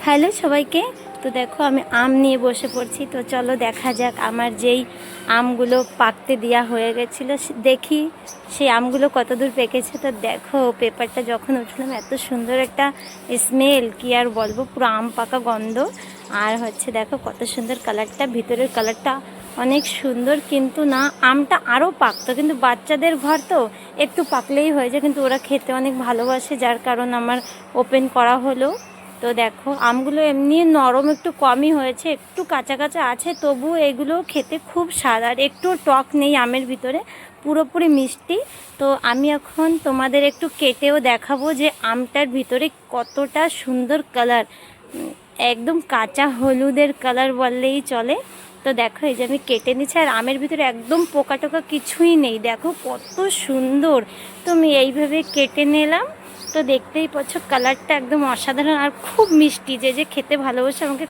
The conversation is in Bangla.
হ্যালো সবাইকে। তো দেখো আমি আম নিয়ে বসে পড়ছি। তো চলো দেখা যাক আমার যেই আমগুলো পাকতে দেওয়া হয়ে গেছিলো, দেখি সেই আমগুলো কত দূর পেকেছে। তো দেখো পেপারটা যখন উঠলাম এত সুন্দর একটা স্মেল, কি আর বলবো, পুরো আম পাকা গন্ধ। আর হচ্ছে দেখো কত সুন্দর কালারটা, ভিতরের কালারটা অনেক সুন্দর। কিন্তু না, আমটা আরও পাকতো, কিন্তু বাচ্চাদের ঘর তো একটু পাকলেই হয়ে যায়, কিন্তু ওরা খেতে অনেক ভালোবাসে, যার কারণ আমার ওপেন করা হলো। তো দেখো আমগুলো এমনি নরম একটু কমই হয়েছে, একটু কাঁচা কাঁচা আছে, তবু এগুলো খেতে খুব স্বাদ, আর একটু টক নেই আমের ভিতরে, পুরোপুরি মিষ্টি। তো আমি এখন তোমাদের একটু কেটেও দেখাবো যে আমটার ভিতরে কতটা সুন্দর কালার, একদম কাঁচা হলুদের কালার বললেই চলে। তো দেখো এই যে আমি কেটে নিচ্ছি, আর আমের ভিতরে একদম পোকা টোকা কিছুই নেই, দেখো কত সুন্দর। তো আমি এইভাবে কেটে নিলাম। তো দেখতেই পাচ্ছ কালারটা একদম অসাধারণ আর খুব মিষ্টি, যে যে খেতে ভালোবাসে আমাকে